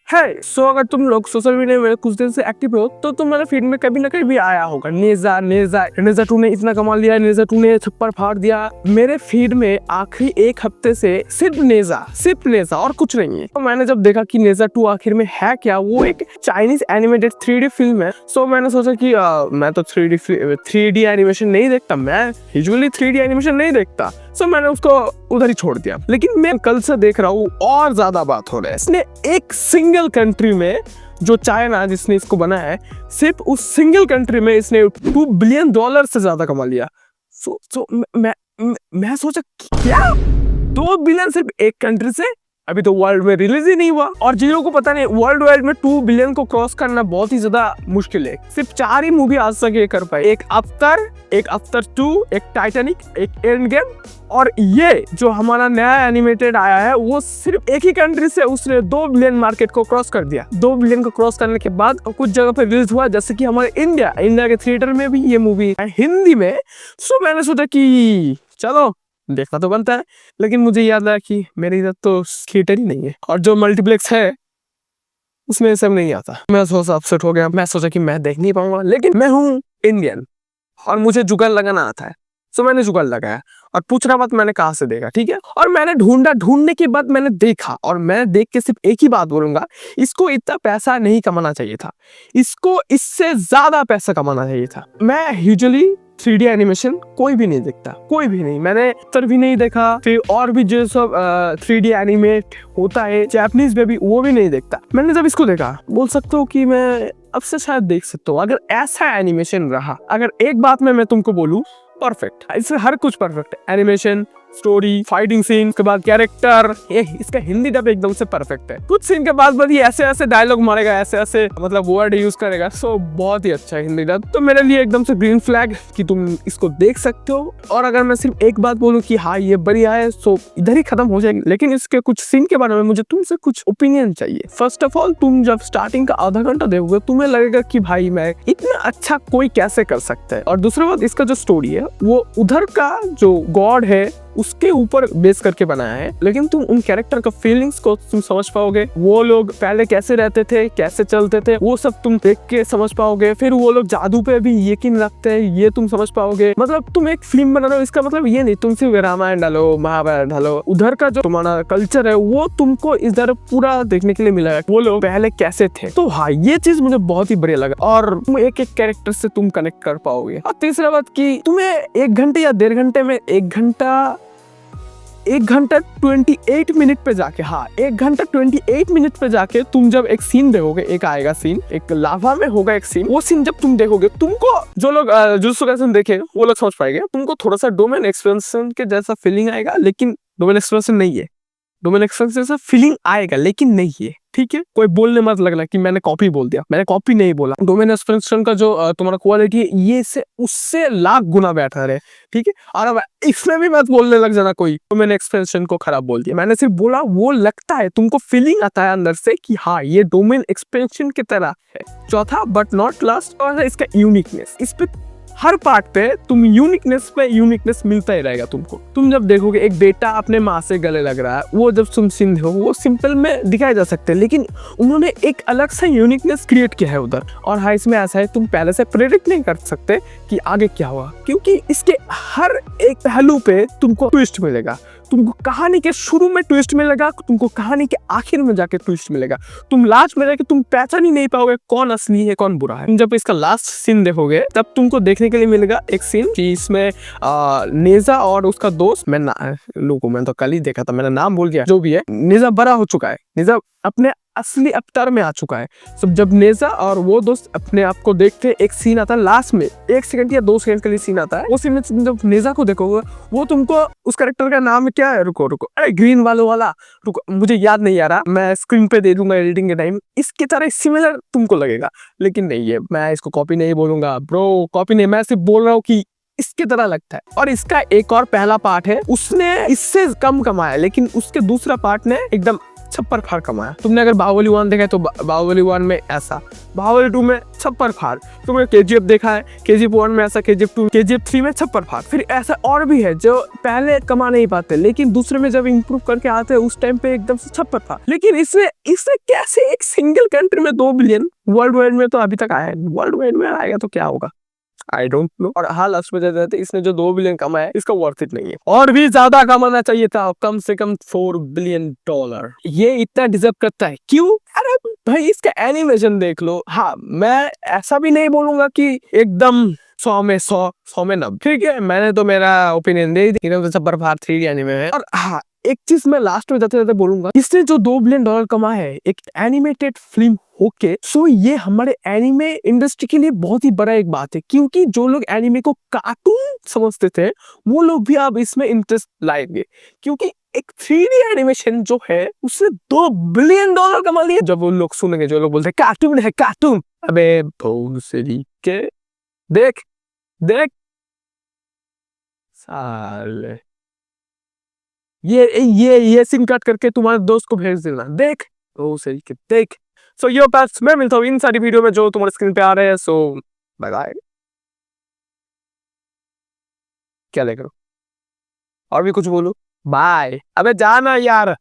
है सो अगर तुम लोग सोशल मीडिया में कुछ दिन से एक्टिव हो तो तुम्हारे फीड में कभी ना कभी आया होगा नेजा नेजा नेजा 2 ने इतना कमा लिया, नेजा 2 ने छप्पर फाड़ दिया। मेरे फीड में आखिरी एक हफ्ते से सिर्फ नेजा और कुछ नहीं है। तो मैंने जब देखा कि नेजा 2 आखिर में है क्या, वो एक चाइनीज एनिमेटेड 3D फिल्म है। सो मैंने सोचा कि मैं तो 3D एनिमेशन नहीं देखता, मैं यूजुअली 3D एनिमेशन नहीं देखता। सो मैंने उसको उधर ही छोड़ दिया। लेकिन मैं कल से देख रहा हूँ और ज्यादा बात हो रहा है। इसने एक सिंगल कंट्री में, जो चाइना जिसने इसको बनाया है, सिर्फ उस सिंगल कंट्री में इसने $2 बिलियन से ज्यादा कमा लिया। सो मैं सोचा क्या 2 बिलियन सिर्फ एक कंट्री से? अभी तो वर्ल्ड में रिलीज ही नहीं हुआ। और जिन को पता नहीं, वर्ल्ड वाइड में 2 बिलियन को क्रॉस करना बहुत ही ज्यादा मुश्किल है। सिर्फ 4 ही मूवी आज तक ये कर पाए, एक अवतार 2, एक टाइटैनिक, एक एंड गेम, और ये जो हमारा नया एनिमेटेड आया है वो सिर्फ एक ही कंट्री से उसने 2 बिलियन मार्केट को क्रॉस कर दिया। 2 बिलियन को क्रॉस करने के बाद कुछ जगह पे रिलीज हुआ, जैसे कि हमारे इंडिया के थिएटर में भी ये मूवी है हिंदी में। सो मैंने सोचा कि चलो देखना तो बनता है। लेकिन मुझे याद आया कि मेरे इधर तो थिएटर ही नहीं है, और जो मल्टीप्लेक्स है उसमें सब नहीं आता। मैं सोचा अपसेट हो गया, मैं सोचा कि मैं देख नहीं पाऊंगा। लेकिन मैं हूँ इंडियन और मुझे जुगाड़ लगाना आता है। सो मैंने जुगाड़ लगाया, और पूछना मत मैंने कहाँ से देखा, ठीक है। और मैंने ढूंढने के बाद मैंने देखा, और मैं देख के सिर्फ एक ही बात बोलूंगा, इसको इतना पैसा नहीं कमाना चाहिए था, इसको इससे ज्यादा पैसा कमाना चाहिए था। मैं यूजुअली 3D एनिमेशन कोई भी नहीं देखता, कोई भी नहीं। मैंने तर भी नहीं देखा, फिर और भी जो सब 3D एनिमेट होता है जापानीज में भी, वो भी नहीं देखता। मैंने जब इसको देखा, बोल सकता हूँ कि मैं अब से शायद देख सकता हूँ। अगर ऐसा एनिमेशन रहा, अगर एक बात में मैं तुमको बोलूँ, परफेक्ट, इससे हर कुछ परफेक्ट है। एनिमेशन, स्टोरी, फाइटिंग सीन के बाद कैरेक्टर, ये इसका हिंदी डब एकदम से परफेक्ट है। कुछ सीन के बाद ये ऐसे डायलॉग मारेगा, ऐसे मतलब वर्ड यूज करेगा। सो बहुत ही अच्छा है हिंदी डब। तो मेरे लिए एकदम से ग्रीन फ्लैग कि तुम इसको देख सकते हो। और अगर मैं सिर्फ एक बात बोलूं कि हाँ ये बढ़िया है, सो इधर ही खत्म हो जाएगी। लेकिन इसके कुछ सीन के बारे में मुझे तुमसे कुछ ओपिनियन चाहिए। फर्स्ट ऑफ ऑल, तुम जब स्टार्टिंग का आधा घंटा देखोगे तुम्हें लगेगा कि भाई मैं इतना अच्छा कोई कैसे कर सकता है। और दूसरी बात, इसका जो स्टोरी है वो उधर का जो गॉड है उसके ऊपर बेस करके बनाया है। लेकिन तुम उन कैरेक्टर का फीलिंग्स को तुम समझ पाओगे, वो लोग पहले कैसे रहते थे, कैसे चलते थे, वो सब तुम देख के समझ पाओगे। फिर वो लोग जादू पे भी यकीन रखते हैं, ये तुम समझ पाओगे। मतलब तुम एक फिल्म बना रहे हो, इसका मतलब ये नहीं तुम सिर्फ रामायण डालो, महाभारत डालो। उधर का जो तुम्हारा कल्चर है वो तुमको इधर पूरा देखने के लिए मिलेगा, वो लोग पहले कैसे थे। तो हाँ, ये चीज मुझे बहुत ही बढ़िया लगा, और तुम एक एक कैरेक्टर से तुम कनेक्ट कर पाओगे। और तीसरा बात कि तुम्हें 1 घंटे या 1.5 घंटे में 1 घंटा 28 मिनट पे जाके, हाँ 1 घंटा 28 मिनट पे जाके तुम जब एक सीन देखोगे, एक आएगा सीन, एक लावा में होगा एक सीन, वो सीन जब तुम देखोगे, तुमको जो लोग जुजुत्सु काइसेन देखे वो लोग समझ पाएंगे, तुमको थोड़ा सा डोमेन एक्सपेंशन के जैसा फीलिंग आएगा। लेकिन डोमेन एक्सपेंशन नहीं है, डोमेन एक्सपेंशन जैसा फीलिंग आएगा लेकिन नहीं है, ठीक है। कोई बोलने मत लगना कि मैंने कॉपी बोल दिया, मैंने कॉपी नहीं बोला। डोमेन एक्सपेंशन का जो तुम्हारा क्वालिटी है ये से उससे लाख गुना बेटर है, ठीक है। और अब इसमें भी मत बोलने लग जाना कोई डोमेन एक्सपेंशन को खराब बोल दिया। मैंने सिर्फ बोला वो लगता है, तुमको फीलिंग आता है अंदर से कि हाँ ये डोमेन एक्सपेंशन की तरह है। चौथा बट नॉट लास्ट, और इसका यूनिकनेस। इस पे हर पार्ट पे तुम यूनिकनेस पे यूनिकनेस मिलता ही रहेगा तुमको। तुम जब देखोगे एक बेटा अपने माँ से गले लग रहा है, वो जब तुम सीन देखोगे वो सिंपल में दिखाए जा सकते हैं, लेकिन उन्होंने एक अलग सा यूनिकनेस क्रिएट किया है उधर। और हाँ, इसमें ऐसा है तुम पहले से प्रेडिक्ट नहीं कर सकते कि आगे क्या हुआ, क्योंकि इसके हर एक पहलू पे तुमको ट्विस्ट मिलेगा। तुमको कहानी के शुरू में ट्विस्ट मिलेगा, तुमको कहानी के आखिर में जाके ट्विस्ट मिलेगा। तुम लास्ट में जाके तुम पहचान ही नहीं पाओगे कौन असली है कौन बुरा है। जब इसका लास्ट सीन देखोगे तब तुमको देखने के लिए मिलेगा एक सीन कि इसमें नेजा और उसका दोस्त, मैंने तो कल ही देखा था, मैंने नाम भूल गया, जो भी है, नेजा बड़ा हो चुका है, नेजा अपने असली अवतार में आ चुका है। सब जब नेजा और वो दोस्त अपने आप को देखते, एक सीन आता है लास्ट में, 1 सेकंड या 2 सेकंड के लिए सीन आता है। वो सीन में जब नेजा को देखोगे, वो तुमको उस कैरेक्टर का नाम क्या है, रुको अरे ग्रीन वाला, रुको मुझे याद नहीं आ रहा, मैं स्क्रीन पे दे दूंगा एडिटिंग के टाइम। इसकी तरह सिमिलर तुमको लगेगा, लेकिन नहीं है, मैं इसको कॉपी नहीं बोलूंगा ब्रो, कॉपी नहीं, मैं सिर्फ बोल रहा हूँ कि इसके तरह लगता है। और इसका एक और पहला पार्ट है, उसने इससे कम कमाया, लेकिन उसके दूसरा पार्ट ने एकदम छप्पर फाड़ कमाया। तुमने अगर बाहुबली 1 देखा है तो बाहुबली 1 में ऐसा, बाहुबली 2 में छप्पर फाड़। तुमने केजीएफ देखा है, केजीएफ 1 में ऐसा, केजीएफ 2, केजीएफ 3 में छप्पर फाड़। फिर ऐसा और भी है जो पहले कमा नहीं पाते लेकिन दूसरे में जब इंप्रूव करके आते हैं उस टाइम पे एकदम से छप्पर फाड़। लेकिन इससे कैसे एक सिंगल कंट्री में 2 बिलियन, वर्ल्ड वाइड में तो अभी तक आया नहीं, वर्ल्ड वाइड में आएगा तो क्या होगा, आई डोंट नो। और हाँ, लास्ट में जाते जाते इसने जो 2 बिलियन कमाया इसका वर्थ इट नहीं है, और भी ज्यादा कमाना चाहिए था, कम से कम $4 बिलियन। ये इतना डिजर्व करता है, क्यों? अरे भाई इसका एनिमेशन देख लो। हाँ, मैं ऐसा भी नहीं बोलूंगा कि एकदम 100 में 100, 100 में 90, ठीक है, मैंने तो मेरा ओपिनियन दे दी। छप्पर फाड़ 3D एनिमे है। और हाँ, एक चीज मैं लास्ट में जाते जाते बोलूंगा, इसने जो $2 बिलियन कमाया है एक एनिमेटेड फिल्म होके, सो ये हमारे एनिमे इंडस्ट्री के लिए बहुत ही बड़ा एक बात है, क्योंकि जो लोग एनिमे को कार्टून समझते थे वो लोग भी अब इसमें इंटरेस्ट लाएंगे, क्योंकि एक 3D एनिमेशन जो है उसने $2 बिलियन कमा लिए। जब वो लोग सुनेंगे, जो लोग बोलते हैं कार्टून है कार्टून, अबे भोसड़ी के, देख देख साले, ये सिम कट करके तुम्हारे दोस्त को भेज देना, देख भोसड़ी के, देख। सो यो पास मैं मिलता हूँ इन सारी वीडियो में जो तुम्हारे स्क्रीन पे आ रहे हैं। सो बाय बाय। क्या देख रहे हो? और भी कुछ बोलो? बाय। अबे जाना यार।